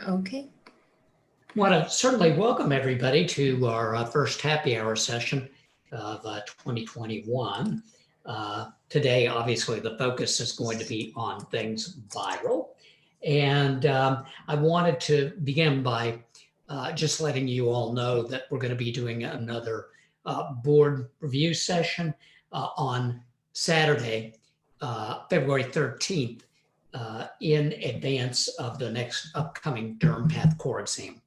Okay. Want to certainly welcome everybody to our first happy hour session of 2021. Today, obviously, the focus is going to be on things viral. And I wanted to begin by just letting you all know that we're going to be doing another board review session on Saturday, February 13th, in advance of the next upcoming Dermpath core exam.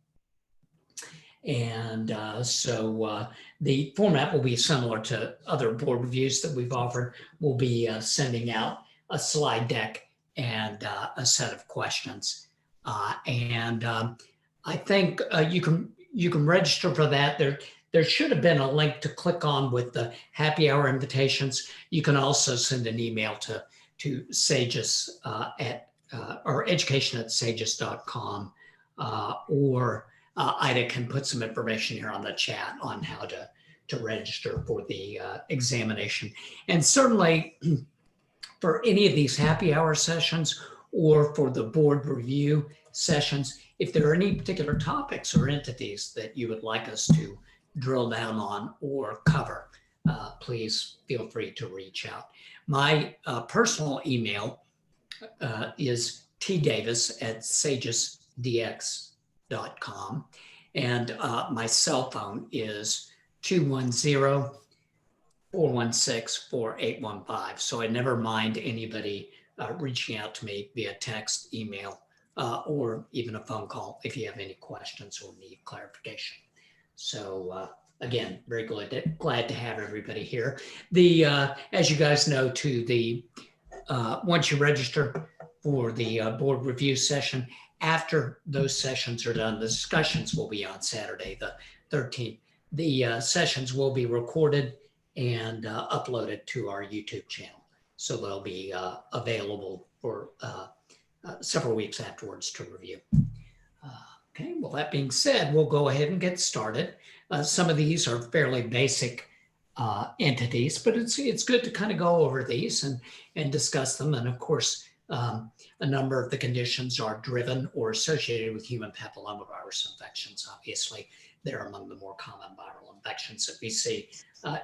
And so the format will be similar to other board reviews that we've offered. We'll be sending out a slide deck and a set of questions. I think you can register for that. There should have been a link to click on with the happy hour invitations. You can also send an email to Sagis or education@sagis.com or Ida can put some information here on the chat on how to register for the examination. And certainly for any of these happy hour sessions or for the board review sessions, if there are any particular topics or entities that you would like us to drill down on or cover, please feel free to reach out. My personal email is tdavis@sagisdx.com, and my cell phone is 210-416-4815. So I never mind anybody reaching out to me via text, email, or even a phone call if you have any questions or need clarification. So again, very glad to have everybody here. As you guys know, once you register for the board review session, after those sessions are done, the discussions will be on Saturday, the 13th. The sessions will be recorded and uploaded to our YouTube channel. So they'll be available for several weeks afterwards to review. Okay, well, that being said, we'll go ahead and get started. Some of these are fairly basic entities, but it's good to kind of go over these and discuss them. And of course, a number of the conditions are driven or associated with human papillomavirus infections. Obviously, they're among the more common viral infections that we see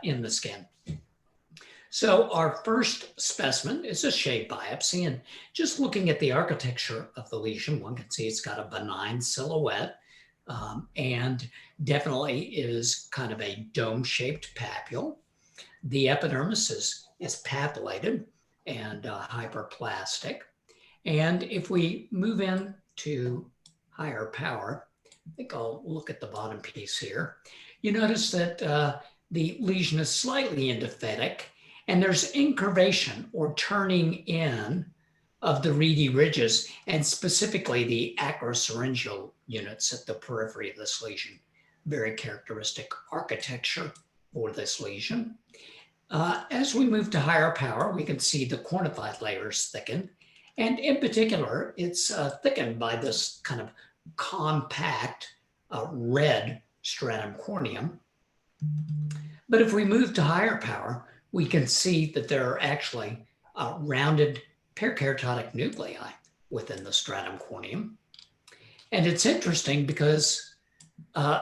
in the skin. So our first specimen is a shave biopsy, and just looking at the architecture of the lesion, one can see it's got a benign silhouette and definitely is kind of a dome-shaped papule. The epidermis is papillated and hyperplastic. And if we move into higher power, I think I'll look at the bottom piece here. You notice that the lesion is slightly endophytic, and there's incurvation or turning in of the reedy ridges, and specifically the acrosyringeal units at the periphery of this lesion. Very characteristic architecture for this lesion. As we move to higher power, we can see the cornified layers thicken. And in particular, it's thickened by this kind of compact red stratum corneum. But if we move to higher power, we can see that there are actually rounded perikeratotic nuclei within the stratum corneum. And it's interesting because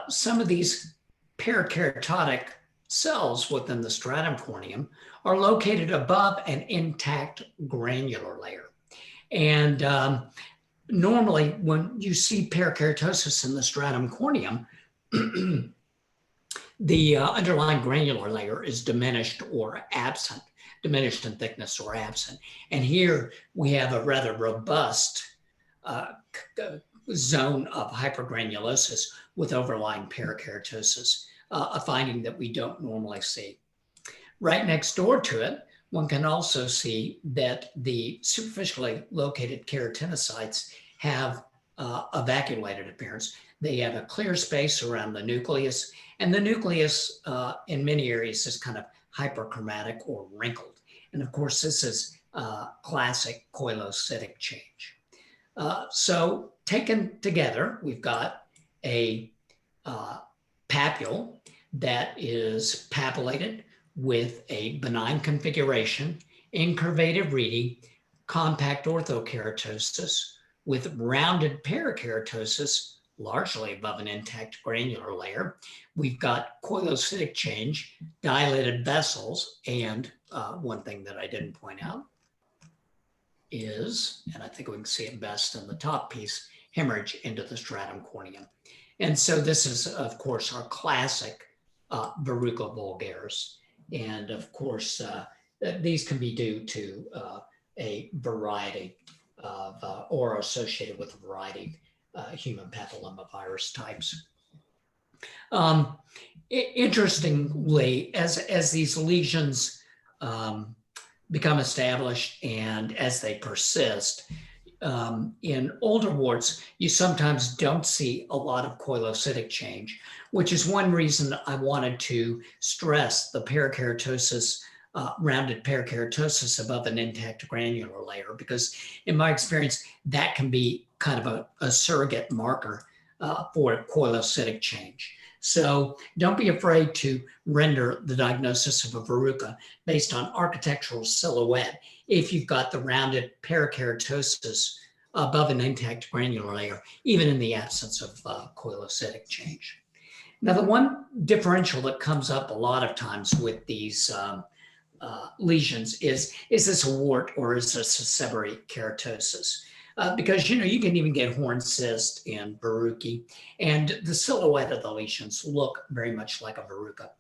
some of these perikeratotic cells within the stratum corneum are located above an intact granular layer. And normally when you see perikeratosis in the stratum corneum, the underlying granular layer is diminished or absent, diminished in thickness or absent. And here we have a rather robust zone of hypergranulosis with overlying perikeratosis, a finding that we don't normally see. Right next door to it, one can also see that the superficially located keratinocytes have a vacuolated appearance. They have a clear space around the nucleus, and the nucleus in many areas is kind of hyperchromatic or wrinkled. And of course, this is classic coilocytic change. So taken together, we've got a papule that is papillated with a benign configuration, incurvative reedy, compact orthokeratosis, with rounded parakeratosis, largely above an intact granular layer. We've got coilocytic change, dilated vessels, and one thing that I didn't point out is, and I think we can see it best in the top piece, hemorrhage into the stratum corneum. And so this is, of course, our classic Verruca vulgaris. And of course, these can be due to a variety of, or associated with a variety of human papillomavirus types. Interestingly, as these lesions become established and as they persist, in older warts, you sometimes don't see a lot of coilocytic change, which is one reason I wanted to stress the parakeratosis, rounded parakeratosis above an intact granular layer, because in my experience, that can be kind of a surrogate marker for coilocytic change. So don't be afraid to render the diagnosis of a verruca based on architectural silhouette if you've got the rounded parakeratosis above an intact granular layer, even in the absence of coilocytic change. Now, the one differential that comes up a lot of times with these lesions is this a wart or is this a seborrheic keratosis? Because, you know, you can even get horn cyst in verrucae, and the silhouette of the lesions look very much like a verruca.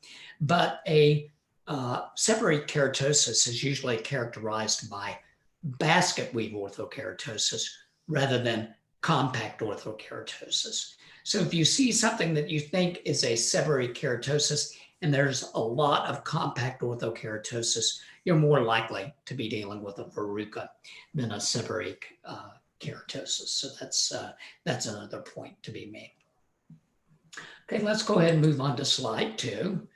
But a seborrheic keratosis is usually characterized by basket weave orthokeratosis rather than compact orthokeratosis. So if you see something that you think is a seborrheic keratosis and there's a lot of compact orthokeratosis, you're more likely to be dealing with a verruca than a seborrheic keratosis. So that's another point to be made. Okay, let's go ahead and move on to slide 2.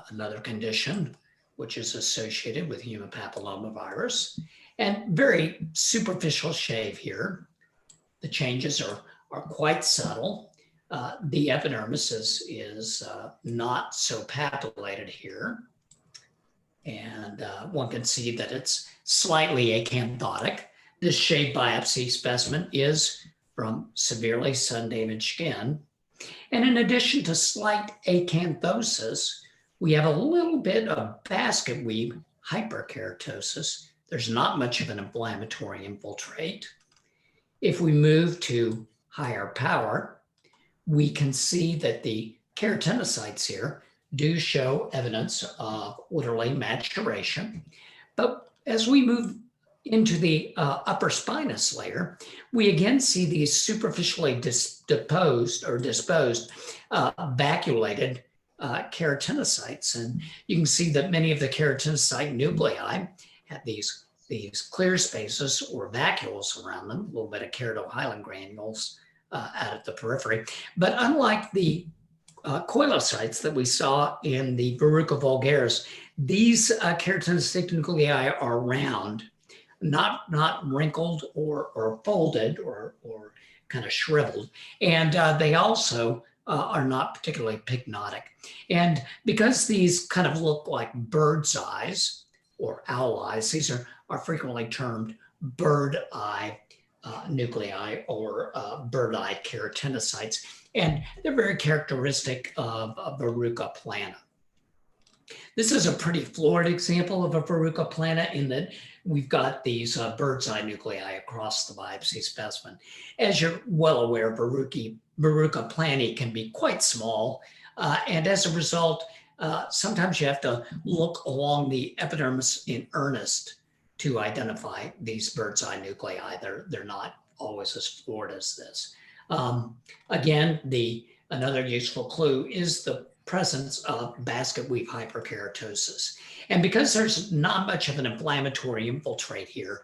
Another condition which is associated with human papillomavirus, and very superficial shave here. The changes are quite subtle. The epidermis is not so papillated here, and one can see that it's slightly acanthotic. This shave biopsy specimen is from severely sun-damaged skin. And in addition to slight acanthosis, we have a little bit of basket weave hyperkeratosis. There's not much of an inflammatory infiltrate. If we move to higher power, we can see that the keratinocytes here do show evidence of orderly maturation. But as we move into the upper spinous layer, we again see these superficially disposed vacuolated keratinocytes. And you can see that many of the keratinocyte nuclei have these clear spaces or vacuoles around them, a little bit of keratohyalin granules out at the periphery. But unlike the coilocytes that we saw in the Verruca vulgaris, these keratinocyte nuclei are round, not wrinkled or folded or kind of shriveled. And they also are not particularly pycnotic. And because these kind of look like bird's eyes or owl eyes, these are frequently termed bird eye nuclei or bird-eye keratinocytes. And they're very characteristic of a Verruca plana. This is a pretty florid example of a Verruca plana in that we've got these bird's eye nuclei across the biopsy specimen. As you're well aware, Verruca planae can be quite small. And as a result, sometimes you have to look along the epidermis in earnest to identify these bird's eye nuclei. They're not always as florid as this. Again, another useful clue is the presence of basket weave hyperkeratosis. And because there's not much of an inflammatory infiltrate here,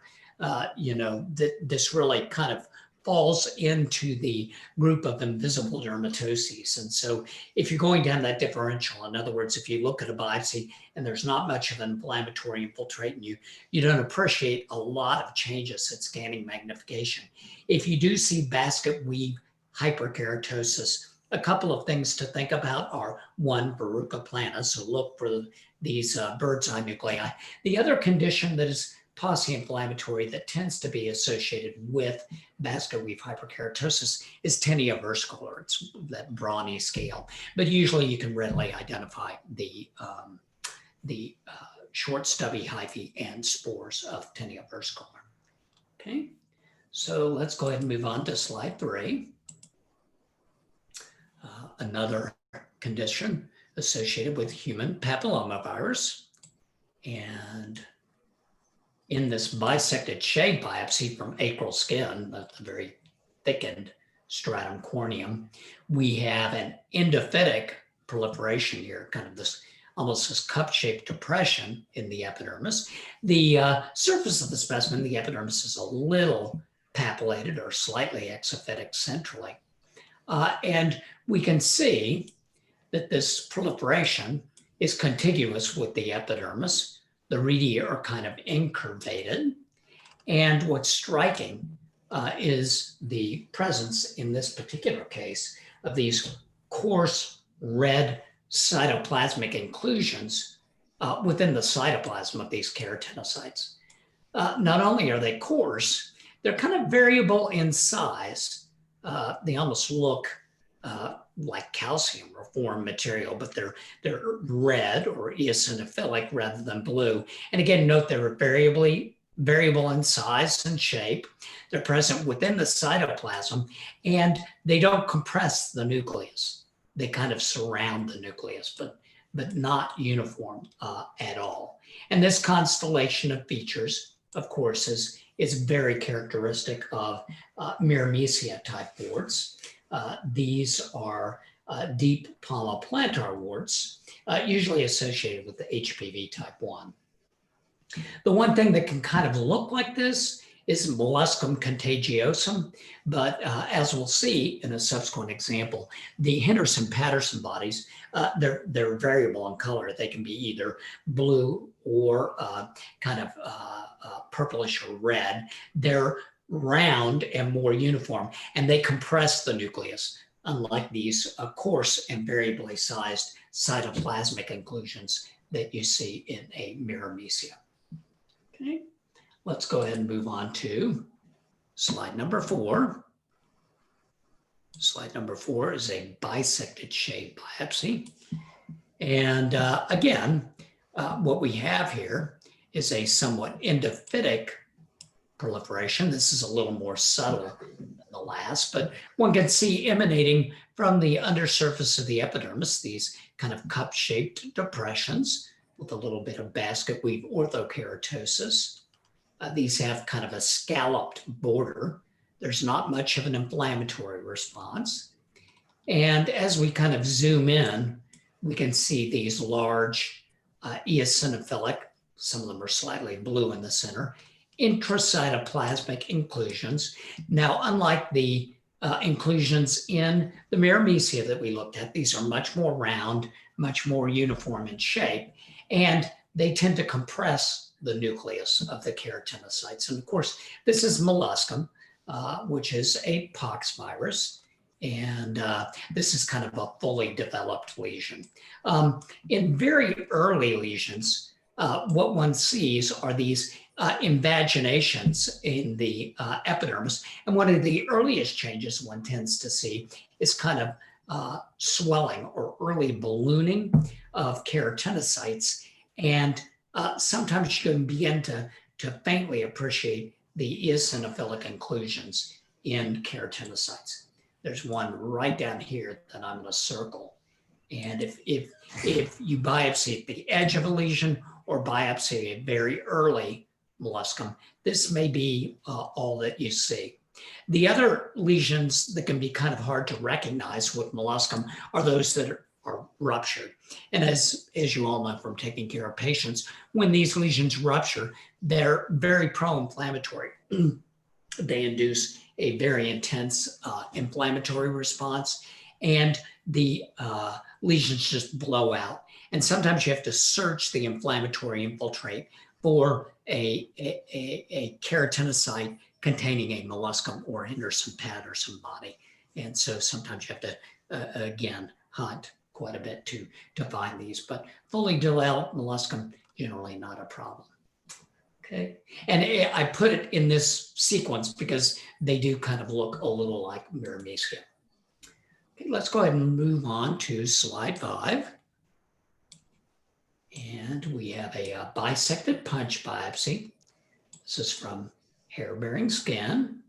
this really kind of falls into the group of invisible dermatoses. And so if you're going down that differential, in other words, if you look at a biopsy and there's not much of an inflammatory infiltrate in you don't appreciate a lot of changes at scanning magnification. If you do see basket weave hyperkeratosis, a couple of things to think about are, one, Verruca plana, so look for these bird's eye nuclei. The other condition that is pauci-inflammatory that tends to be associated with vascular weave hyperkeratosis is tinea versicolor. It's that brawny scale, but usually you can readily identify the short stubby hyphae and spores of tinea versicolor. Okay, so let's go ahead and move on to slide 3. Another condition associated with human papillomavirus. And in this bisected shade biopsy from acral skin, the very thickened stratum corneum, we have an endophytic proliferation here, kind of this almost this cup-shaped depression in the epidermis. The surface of the specimen, the epidermis, is a little papillated or slightly exophytic centrally. And we can see that this proliferation is contiguous with the epidermis. The redi are kind of incurvated. And what's striking is the presence in this particular case of these coarse red cytoplasmic inclusions within the cytoplasm of these keratinocytes. Not only are they coarse, they're kind of variable in size. They almost look like calcium or foreign material, but they're red or eosinophilic rather than blue. And again, note they're variable in size and shape. They're present within the cytoplasm, and they don't compress the nucleus. They kind of surround the nucleus, but not uniform at all. And this constellation of features, of course, is very characteristic of Myrmecia type warts. These are deep palmoplantar warts, usually associated with the HPV type 1. The one thing that can kind of look like this is Molluscum contagiosum, but as we'll see in a subsequent example, the Henderson-Patterson bodies, they're variable in color. They can be either blue or kind of purplish or red. They're round and more uniform, and they compress the nucleus, unlike these coarse and variably sized cytoplasmic inclusions that you see in a Myrmecia. Okay, let's go ahead and move on to slide number 4. Slide number 4 is a bisected shade biopsy. And again, what we have here is a somewhat endophytic proliferation. This is a little more subtle than the last, but one can see emanating from the undersurface of the epidermis, these kind of cup-shaped depressions with a little bit of basket weave orthokeratosis. These have kind of a scalloped border. There's not much of an inflammatory response. And as we kind of zoom in, we can see these large eosinophilic, some of them are slightly blue in the center, intracytoplasmic inclusions. Now, unlike the inclusions in the Myrmecia that we looked at, these are much more round, much more uniform in shape, and they tend to compress the nucleus of the keratinocytes. And of course, this is Molluscum, which is a pox virus. And this is kind of a fully developed lesion. In very early lesions, what one sees are these invaginations in the epidermis. And one of the earliest changes one tends to see is kind of swelling or early ballooning of keratinocytes. And sometimes you can begin to faintly appreciate the eosinophilic inclusions in keratinocytes. There's one right down here that I'm going to circle. And if you biopsy at the edge of a lesion or biopsy a very early molluscum, this may be all that you see. The other lesions that can be kind of hard to recognize with molluscum are those that are ruptured. And as you all know from taking care of patients, when these lesions rupture, they're very pro-inflammatory. They induce a very intense inflammatory response, and the lesions just blow out. And sometimes you have to search the inflammatory infiltrate for a keratinocyte containing a molluscum or Henderson-Patterson body. And so sometimes you have to, again, hunt quite a bit to find these. But fully developed molluscum, generally not a problem. Okay, and I put it in this sequence because they do kind of look a little like Myrmecia. Okay, let's go ahead and move on to slide 5. And we have a bisected punch biopsy. This is from hair-bearing skin.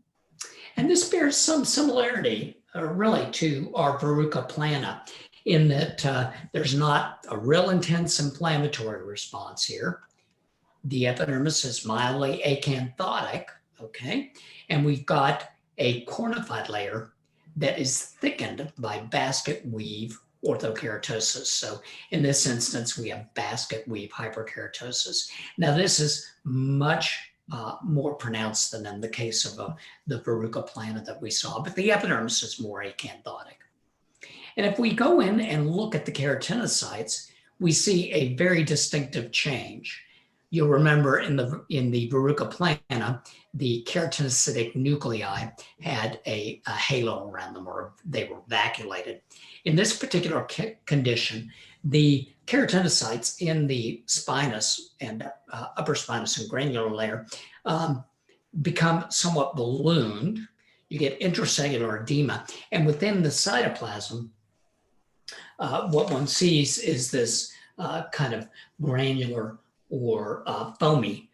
And this bears some similarity really to our Verruca plana in that there's not a real intense inflammatory response here. The epidermis is mildly acanthotic, okay? And we've got a cornified layer that is thickened by basket weave orthokeratosis. So in this instance, we have basket weave hyperkeratosis. Now this is much more pronounced than in the case of the Verruca plana that we saw, but the epidermis is more acanthotic. And if we go in and look at the keratinocytes, we see a very distinctive change. You'll remember in the Verruca plana, the keratinocytic nuclei had a halo around them, or they were vacuolated. In this particular condition, the keratinocytes in the spinous and upper spinous and granular layer become somewhat ballooned. You get intracellular edema, and within the cytoplasm, what one sees is this kind of granular or foamy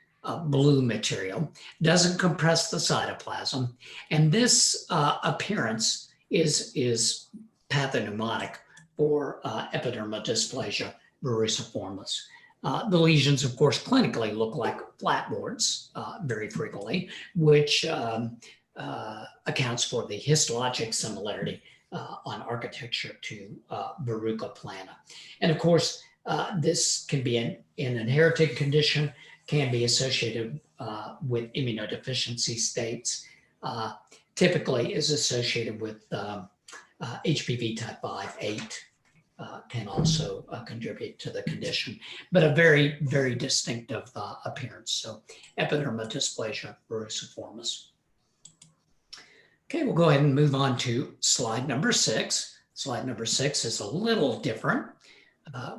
blue material. Doesn't compress the cytoplasm, and this appearance is pathognomonic for Epidermodysplasia verruciformis. The lesions, of course, clinically look like flat warts very frequently, which accounts for the histologic similarity on architecture to Verruca plana. And of course, this can be an inherited condition, can be associated with immunodeficiency states, typically is associated with HPV type 5, 8 can also contribute to the condition, but a very, very distinctive appearance. So Epidermodysplasia verruciformis. Okay, we'll go ahead and move on to slide number 6. Slide number 6 is a little different.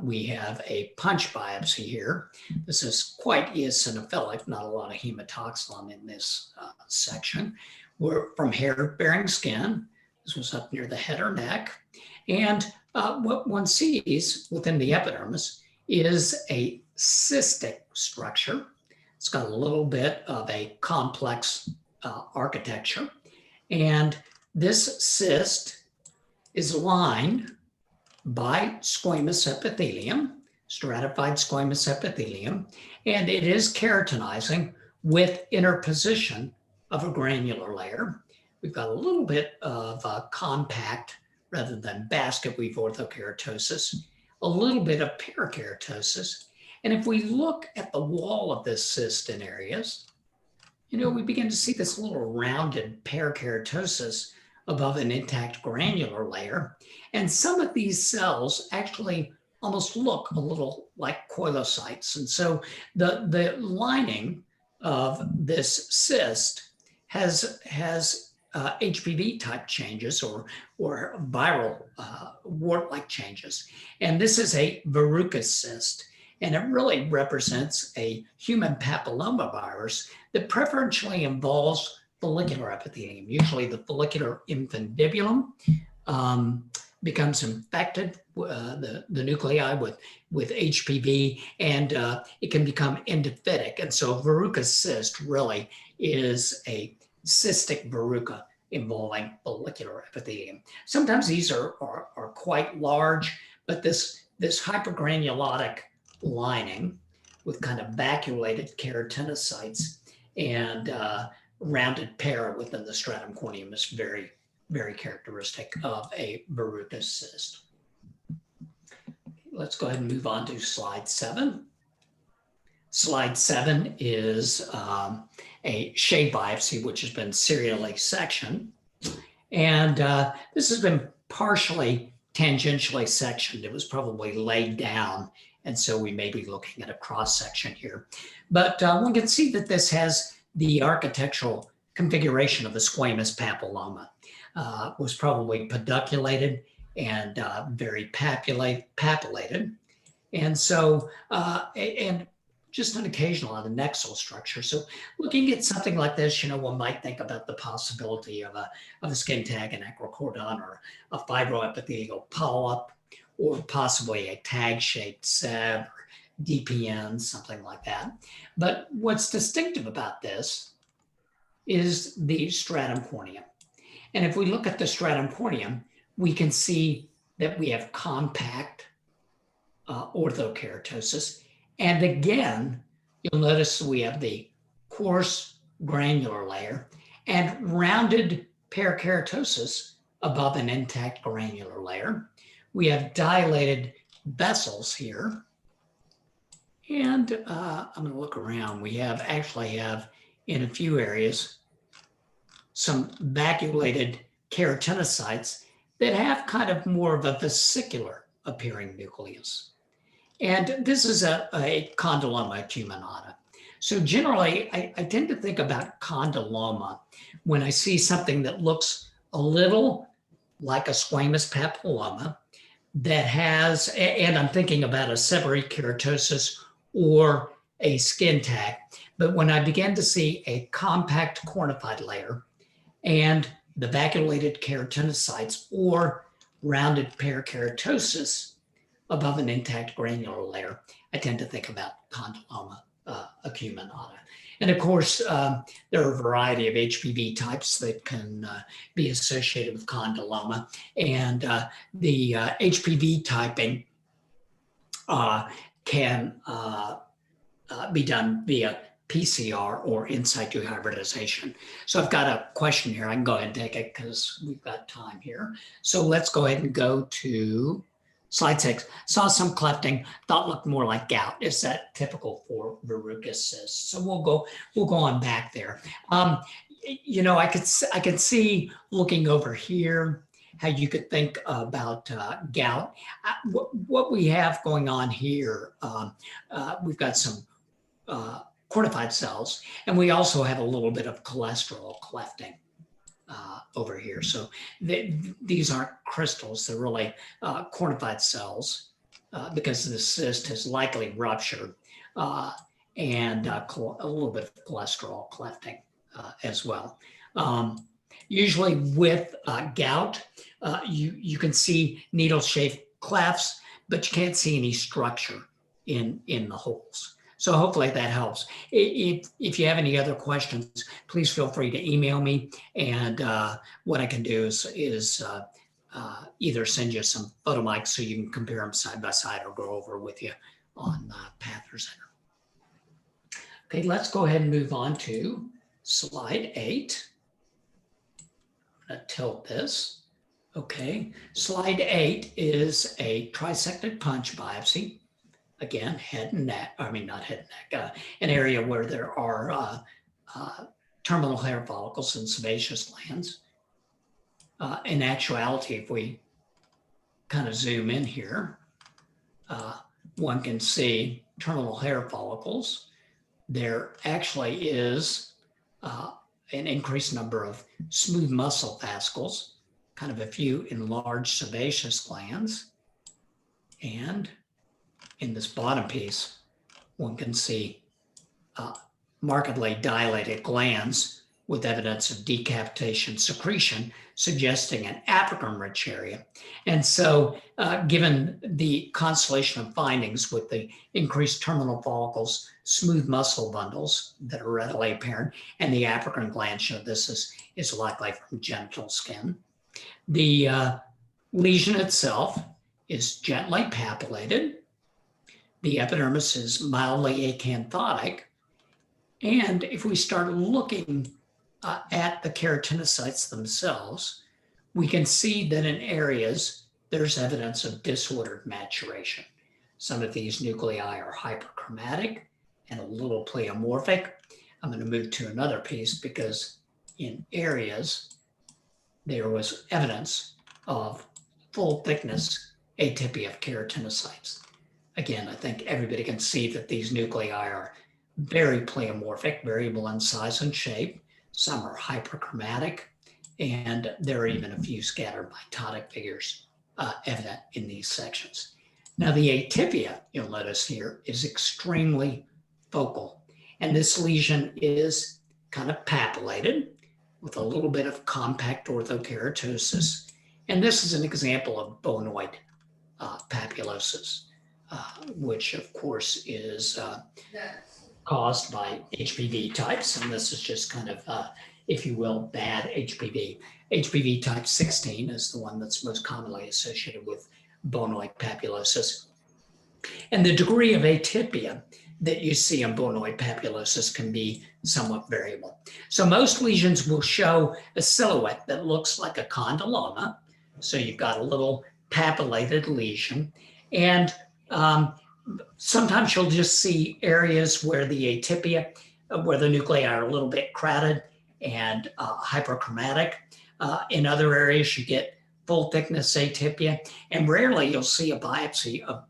We have a punch biopsy here. This is quite eosinophilic, not a lot of hematoxylin in this section. We're from hair-bearing skin. This was up near the head or neck. And what one sees within the epidermis is a cystic structure. It's got a little bit of a complex architecture. And this cyst is lined by squamous epithelium, stratified squamous epithelium, and it is keratinizing with interposition of a granular layer. We've got a little bit of compact rather than basket weave orthokeratosis, a little bit of parakeratosis. And if we look at the wall of this cyst in areas, we begin to see this little rounded parakeratosis above an intact granular layer. And some of these cells actually almost look a little like coilocytes. And so the lining of this cyst has HPV type changes or viral wart-like changes. And this is a Verrucous cyst. And it really represents a human papilloma virus that preferentially involves follicular epithelium. Usually the follicular infundibulum becomes infected, the nuclei with HPV, and it can become endophytic. And so Verrucous cyst really is a cystic verruca involving follicular epithelium. Sometimes these are quite large, but this hypergranulotic lining with kind of vacuolated keratinocytes and rounded para within the stratum corneum is very, very characteristic of a Verrucous cyst. Let's go ahead and move on to slide 7. Slide 7 is a shade biopsy, which has been serially sectioned. And this has been partially tangentially sectioned. It was probably laid down. And so we may be looking at a cross section here. But one can see that this has the architectural configuration of a squamous papilloma. Was probably pedunculated and very papillated. And so, and just an occasional on the nexal structure. So looking at something like this, one might think about the possibility of a skin tag, an acrocordon, or a fibroepithelial polyp, or possibly a tag-shaped SEB, or DPN, something like that. But what's distinctive about this is the stratum corneum. And if we look at the stratum corneum, we can see that we have compact orthokeratosis. And again, you'll notice we have the coarse granular layer and rounded parakeratosis above an intact granular layer. We have dilated vessels here. And I'm going to look around. We actually have in a few areas some vacuolated keratinocytes that have kind of more of a vesicular appearing nucleus. And this is a Condyloma acuminata. So generally, I tend to think about Condyloma when I see something that looks a little like a squamous papilloma that has, and I'm thinking about a seborrheic keratosis or a skin tag. But when I begin to see a compact cornified layer and the vacuolated keratinocytes or rounded parakeratosis above an intact granular layer, I tend to think about Condyloma acuminata. And of course, there are a variety of HPV types that can be associated with condyloma. And the HPV typing can be done via PCR or in situ hybridization. So I've got a question here. I can go ahead and take it because we've got time here. So let's go ahead and go to slide 6. Saw some clefting, thought looked more like gout. Is that typical for verrucous cysts? So we'll go on back there. I could see looking over here how you could think about gout. What we have going on here, we've got some cornified cells, and we also have a little bit of cholesterol clefting over here. So these aren't crystals, they're really cornified cells because the cyst has likely ruptured and a little bit of cholesterol clefting as well. Usually with gout, you can see needle-shaped clefts, but you can't see any structure in the holes. So hopefully that helps. If you have any other questions, please feel free to email me. And what I can do is either send you some photo mics so you can compare them side by side or go over with you on PathoCenter. Okay, let's go ahead and move on to slide 8. I'm going to tilt this. Okay, slide 8 is a trisected punch biopsy. Again, head and neck, not head and neck, an area where there are terminal hair follicles and sebaceous glands. In actuality, if we kind of zoom in here, one can see terminal hair follicles. There actually is an increased number of smooth muscle fascicles, kind of a few enlarged sebaceous glands, and in this bottom piece, one can see markedly dilated glands with evidence of decapitation secretion, suggesting an apical-rich area. And so given the constellation of findings with the increased terminal follicles, smooth muscle bundles that are readily apparent, and the apical gland show this is likely from genital skin. The lesion itself is gently papillated. The epidermis is mildly acanthotic. And if we start looking at the keratinocytes themselves, we can see that in areas there's evidence of disordered maturation. Some of these nuclei are hyperchromatic and a little pleomorphic. I'm going to move to another piece because in areas there was evidence of full thickness atypia of keratinocytes. Again, I think everybody can see that these nuclei are very pleomorphic, variable in size and shape. Some are hyperchromatic, and there are even a few scattered mitotic figures evident in these sections. Now, the atypia, you'll notice here, is extremely focal. And this lesion is kind of papillated with a little bit of compact orthokeratosis. And this is an example of Bowenoid papulosis, which of course is caused by HPV types. And this is just kind of, if you will, bad HPV. HPV type 16 is the one that's most commonly associated with Bowenoid papulosis. And the degree of atypia that you see in Bowenoid papulosis can be somewhat variable. So most lesions will show a silhouette that looks like a condyloma. So you've got a little papillated lesion. And sometimes you'll just see areas where the atypia, where the nuclei are a little bit crowded and hyperchromatic. In other areas, you get full thickness atypia. And rarely you'll see a biopsy of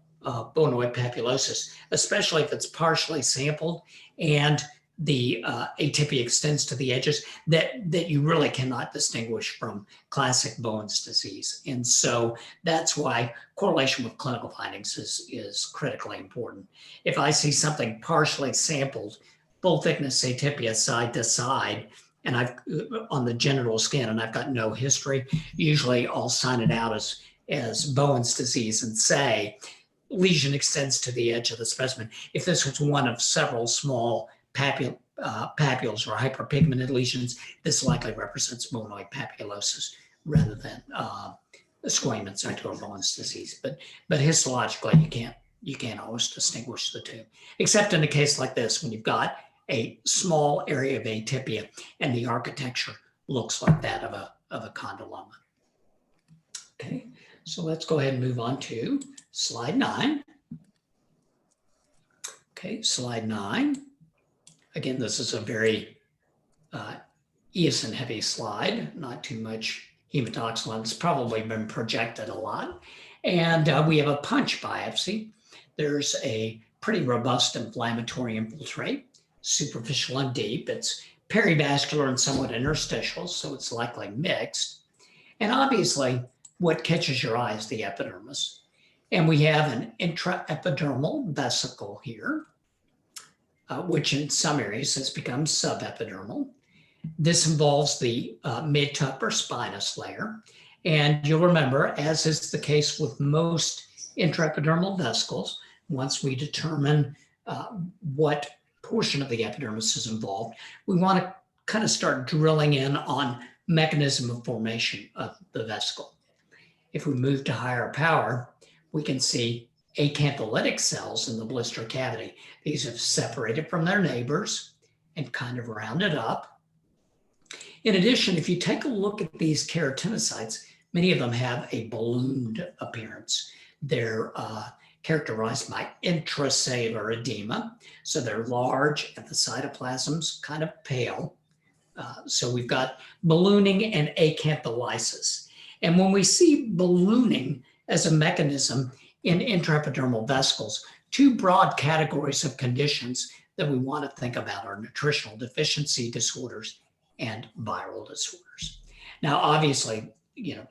Bowenoid papulosis, especially if it's partially sampled and the atypia extends to the edges, that you really cannot distinguish from classic Bowen's disease. And so that's why correlation with clinical findings is critically important. If I see something partially sampled, full thickness atypia side to side, and I've on the genital skin and I've got no history, usually I'll sign it out as Bowen's disease and say, lesion extends to the edge of the specimen. If this was one of several small papules or hyperpigmented lesions, this likely represents Bowenoid papulosis rather than squamous or Bowen's disease. But histologically, you can't always distinguish the two, except in a case like this when you've got a small area of atypia and the architecture looks like that of a condyloma. Okay, so let's go ahead and move on to slide 9. Okay, slide 9. Again, this is a very eosin-heavy slide, not too much hematoxylin. It's probably been projected a lot. And we have a punch biopsy. There's a pretty robust inflammatory infiltrate, superficial and deep. It's perivascular and somewhat interstitial, so it's likely mixed. And obviously, what catches your eye is the epidermis. And we have an intraepidermal vesicle here, which in some areas has become subepidermal. This involves the mid to upper spinous layer. And you'll remember, as is the case with most intraepidermal vesicles, once we determine what portion of the epidermis is involved, we want to kind of start drilling in on mechanism of formation of the vesicle. If we move to higher power, we can see acantholytic cells in the blister cavity. These have separated from their neighbors and kind of rounded up. In addition, if you take a look at these keratinocytes, many of them have a ballooned appearance. They're characterized by intracellular edema. So they're large and the cytoplasm's kind of pale. So we've got ballooning and acantholysis. And when we see ballooning as a mechanism in intraepidermal vesicles, two broad categories of conditions that we want to think about are nutritional deficiency disorders and viral disorders. Now, obviously,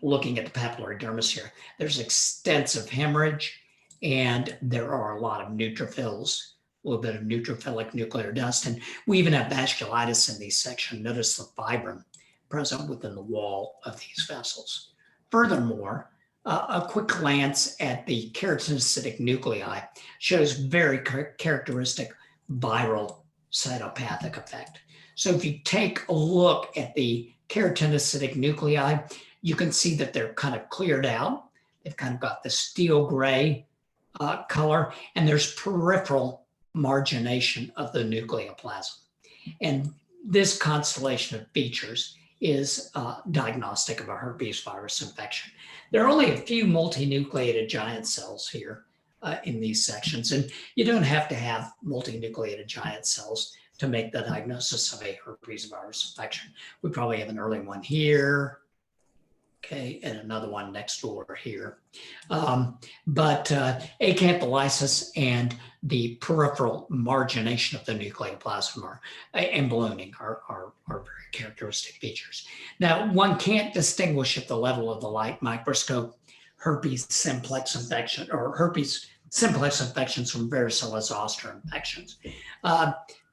looking at the papillary dermis here, there's extensive hemorrhage and there are a lot of neutrophils, a little bit of neutrophilic nuclear dust, and we even have vasculitis in these sections. Notice the fibrin present within the wall of these vessels. Furthermore, a quick glance at the keratinocytic nuclei shows very characteristic viral cytopathic effect. So if you take a look at the keratinocytic nuclei, you can see that they're kind of cleared out. They've kind of got the steel gray color, and there's peripheral margination of the nucleoplasm. And this constellation of features is diagnostic of a herpesvirus infection. There are only a few multinucleated giant cells here in these sections, and you don't have to have multinucleated giant cells to make the diagnosis of a herpesvirus infection. We probably have an early one here, okay, and another one next door here. But acantholysis and the peripheral margination of the nucleoplasm and ballooning are very characteristic features. Now, one can't distinguish at the level of the light microscope herpes simplex infection or herpes simplex infections from varicella zoster infections.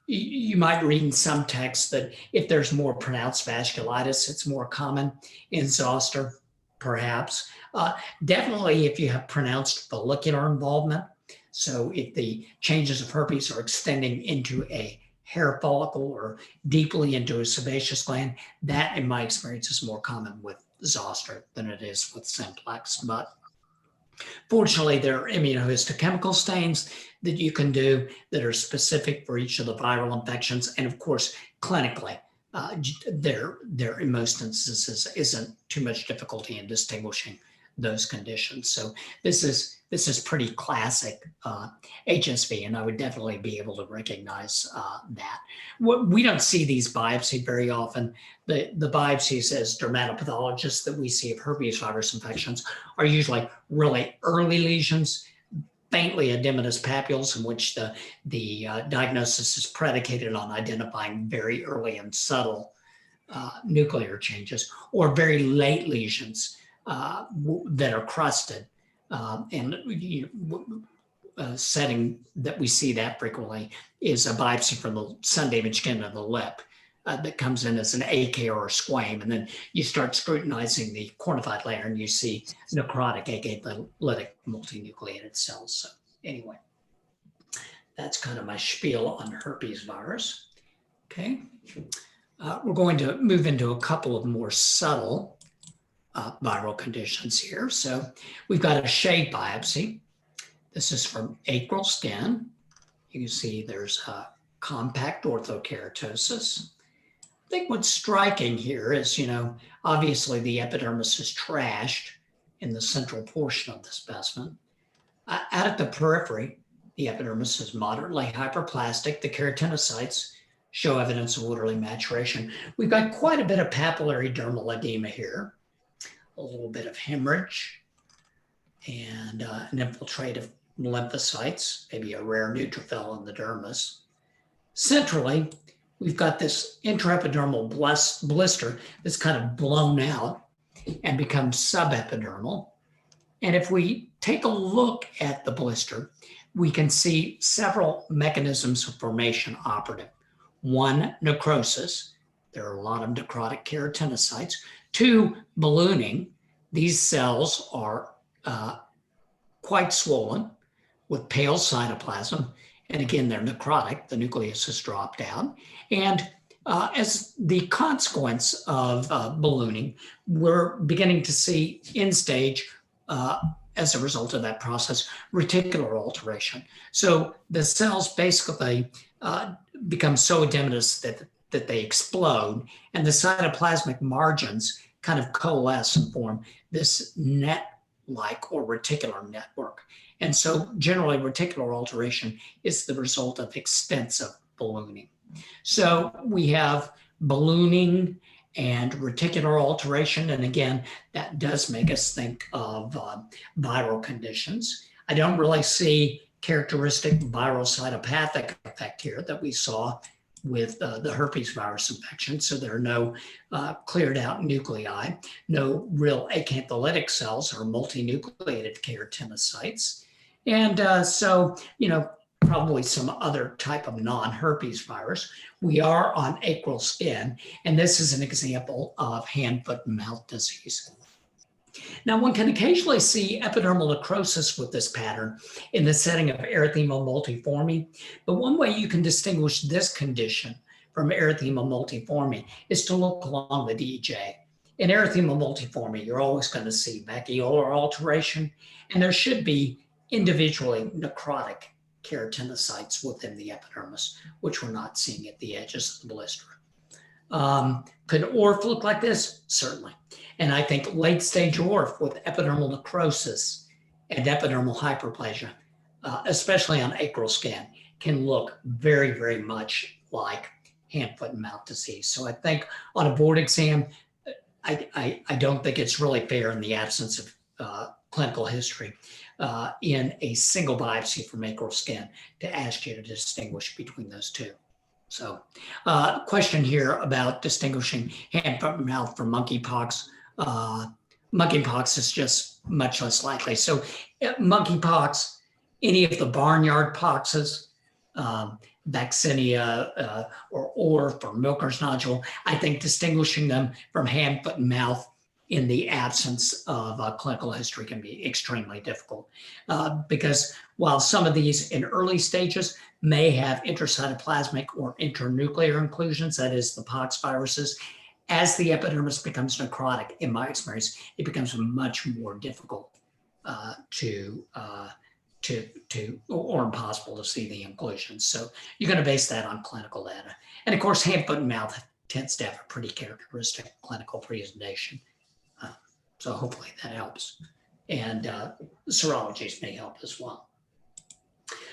You might read in some texts that if there's more pronounced vasculitis, it's more common in zoster, perhaps. Definitely if you have pronounced follicular involvement. So if the changes of herpes are extending into a hair follicle or deeply into a sebaceous gland, that in my experience is more common with zoster than it is with simplex. But fortunately, there are immunohistochemical stains that you can do that are specific for each of the viral infections. And of course, clinically, there in most instances isn't too much difficulty in distinguishing those conditions. So this is pretty classic HSV, and I would definitely be able to recognize that. We don't see these biopsied very often. The biopsies as dermatopathologists that we see of herpes virus infections are usually really early lesions, faintly edematous papules, in which the diagnosis is predicated on identifying very early and subtle nuclear changes, or very late lesions that are crusted. Setting that we see that frequently is a biopsy from the sun-damaged skin of the lip that comes in as an AK or a squame, and then you start scrutinizing the cornified layer and you see necrotic agatholitic multinucleated cells. So anyway, that's kind of my spiel on herpes virus. Okay, we're going to move into a couple of more subtle viral conditions here. So we've got a shade biopsy. This is from acral skin. You can see there's a compact orthokeratosis. I think what's striking here is, obviously the epidermis is trashed in the central portion of the specimen. Out at the periphery, the epidermis is moderately hyperplastic. The keratinocytes show evidence of watery maturation. We've got quite a bit of papillary dermal edema here, a little bit of hemorrhage, and an infiltrate of lymphocytes, maybe a rare neutrophil in the dermis. Centrally, we've got this intraepidermal blister that's kind of blown out and becomes subepidermal. And if we take a look at the blister, we can see several mechanisms of formation operative. One, necrosis. There are a lot of necrotic keratinocytes. Two, ballooning. These cells are quite swollen with pale cytoplasm. And again, they're necrotic. The nucleus has dropped out. And as the consequence of ballooning, we're beginning to see end stage, as a result of that process, reticular alteration. So the cells basically become so edematous that they explode, and the cytoplasmic margins kind of coalesce and form this net-like or reticular network. And so generally reticular alteration is the result of extensive ballooning. So we have ballooning and reticular alteration. And again, that does make us think of viral conditions. I don't really see characteristic viral cytopathic effect here that we saw with the herpes virus infection. So there are no cleared out nuclei, no real acantholytic cells or multinucleated keratinocytes. And so, probably some other type of non-herpes virus. We are on acral skin, and this is an example of hand, foot, and mouth disease. Now, one can occasionally see epidermal necrosis with this pattern in the setting of erythema multiforme, but one way you can distinguish this condition from erythema multiforme is to look along the DJ. In erythema multiforme, you're always going to see vacuolar alteration, and there should be individually necrotic keratinocytes within the epidermis, which we're not seeing at the edges of the blister. Could ORF look like this? Certainly. And I think late stage ORF with epidermal necrosis and epidermal hyperplasia, especially on acral skin, can look very, very much like hand, foot, and mouth disease. So I think on a board exam, I don't think it's really fair in the absence of clinical history in a single biopsy from acral skin to ask you to distinguish between those two. So question here about distinguishing hand, foot, and mouth from monkeypox. Monkeypox is just much less likely. So monkeypox any of the barnyard poxes, vaccinia or orf or milker's nodule, I think distinguishing them from hand, foot, and mouth in the absence of clinical history can be extremely difficult because while some of these in early stages may have intracytoplasmic or internuclear inclusions, that is the pox viruses, as the epidermis becomes necrotic, in my experience, it becomes much more difficult or impossible to see the inclusions. So you're going to base that on clinical data. And of course, hand, foot, and mouth tends to have a pretty characteristic clinical presentation. So hopefully that helps. And serologies may help as well.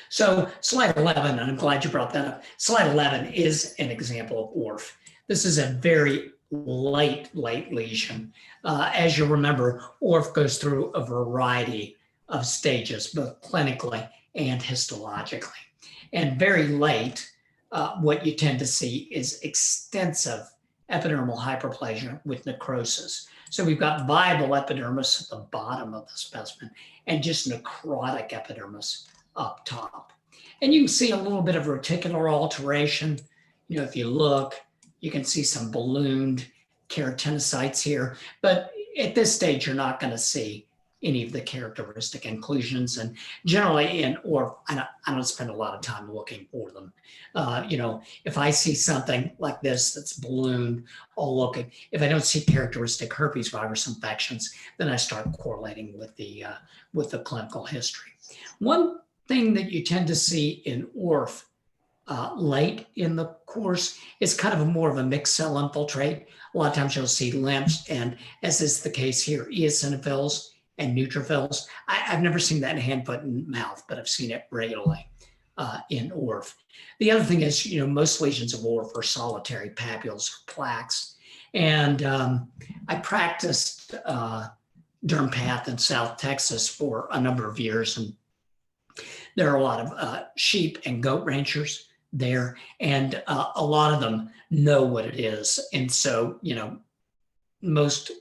So slide 11, and I'm glad you brought that up. Slide 11 is an example of ORF. This is a very late lesion. As you remember, ORF goes through a variety of stages, both clinically and histologically. And very late, what you tend to see is extensive epidermal hyperplasia with necrosis. So we've got viable epidermis at the bottom of the specimen and just necrotic epidermis up top. And you can see a little bit of reticular alteration. You know, if you look, you can see some ballooned keratinocytes here, but at this stage, you're not going to see any of the characteristic inclusions. And generally in ORF, I don't spend a lot of time looking for them. You know, if I see something like this that's ballooned, I'll look at, if I don't see characteristic herpes virus infections, then I start correlating with the clinical history. One thing that you tend to see in ORF late in the course is kind of more of a mixed cell infiltrate. A lot of times you'll see lymphs, and as is the case here, eosinophils and neutrophils. I've never seen that in hand, foot, and mouth, but I've seen it regularly in ORF. The other thing is, you know, most lesions of ORF are solitary papules or plaques. And I practiced Dermpath in South Texas for a number of years. And there are a lot of sheep and goat ranchers there. And a lot of them know what it is. And so, you know, most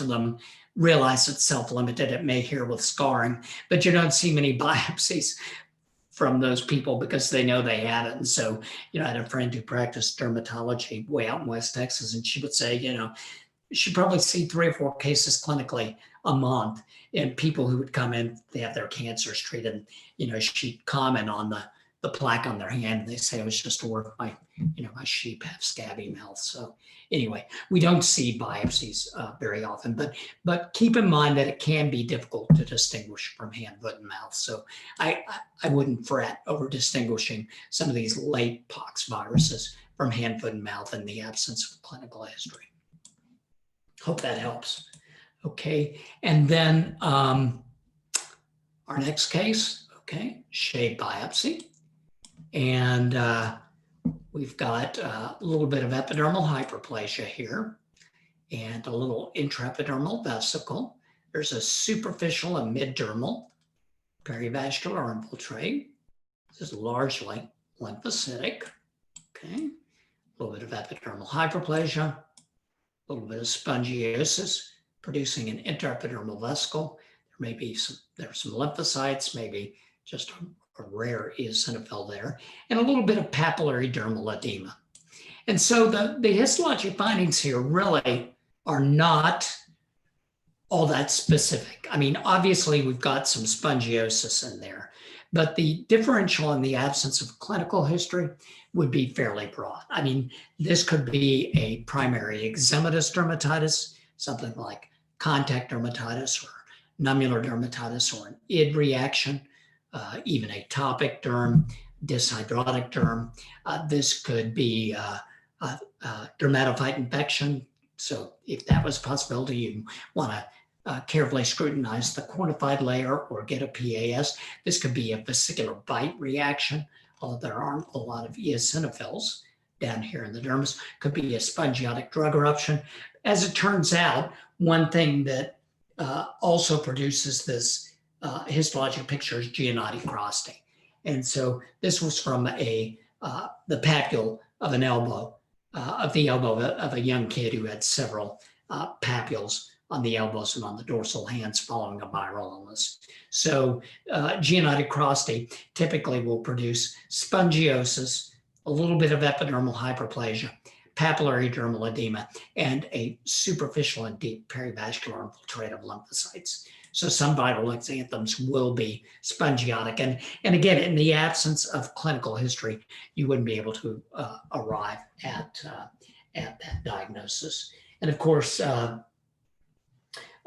of them realize it's self-limited. It may heal with scarring, but you don't see many biopsies from those people because they know they have it. And so, you know, I had a friend who practiced dermatology way out in West Texas, and she would say, you know, she probably see 3 or 4 cases clinically a month, and people who would come in, they have their cancers treated. You know, she'd comment on the plaque on their hand, and they say it was just ORF. My sheep have scabby mouth. So anyway, we don't see biopsies very often, but keep in mind that it can be difficult to distinguish from hand, foot, and mouth. So I wouldn't fret over distinguishing some of these late pox viruses from hand, foot, and mouth in the absence of clinical history. Hope that helps. Okay, and then our next case, okay, shave biopsy. And we've got a little bit of epidermal hyperplasia here and a little intraepidermal vesicle. There's a superficial and middermal perivascular infiltrate. This is largely lymphocytic. Okay, a little bit of epidermal hyperplasia, a little bit of spongiosis producing an intraepidermal vesicle. There may be there's some lymphocytes, maybe just a rare eosinophil there, and a little bit of papillary dermal edema. And so the histologic findings here really are not all that specific. I mean, obviously we've got some spongiosis in there, but the differential in the absence of clinical history would be fairly broad. I mean, this could be a primary eczematous dermatitis, something like contact dermatitis or nummular dermatitis or an id reaction, even atopic derm, dyshydrotic derm. This could be dermatophyte infection. So if that was a possibility, you want to carefully scrutinize the cornified layer or get a PAS. This could be a vesicular bite reaction, although there aren't a lot of eosinophils down here in the dermis. Could be a spongiotic drug eruption. As it turns out, one thing that also produces this histologic picture is Gianotti-Crosti. And so this was from the papule of the elbow of a young kid who had several papules on the elbows and on the dorsal hands following a viral illness. So Gianotti-Crosti typically will produce spongiosis, a little bit of epidermal hyperplasia, papillary dermal edema, and a superficial and deep perivascular infiltrative lymphocytes. So some viral exanthems will be spongiotic. And again, in the absence of clinical history, you wouldn't be able to arrive at that diagnosis. And of course,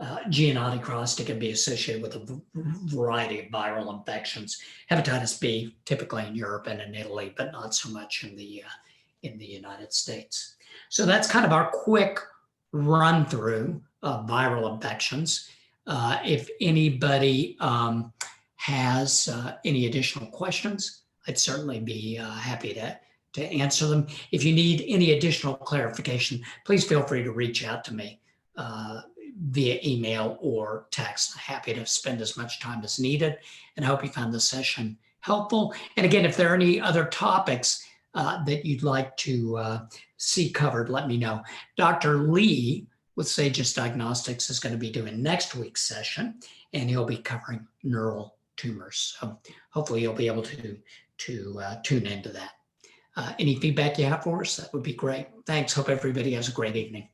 Gianotti-Crosti can be associated with a variety of viral infections. Hepatitis B, typically in Europe and in Italy, but not so much in the United States. So that's kind of our quick run through of viral infections. If anybody has any additional questions, I'd certainly be happy to answer them. If you need any additional clarification, please feel free to reach out to me via email or text. I'm happy to spend as much time as needed, and I hope you found the session helpful. And again, if there are any other topics that you'd like to see covered, let me know. Dr. Lee with Sagis Diagnostics is going to be doing next week's session, and he'll be covering neural tumors. So hopefully you'll be able to tune into that. Any feedback you have for us, that would be great. Thanks. Hope everybody has a great evening.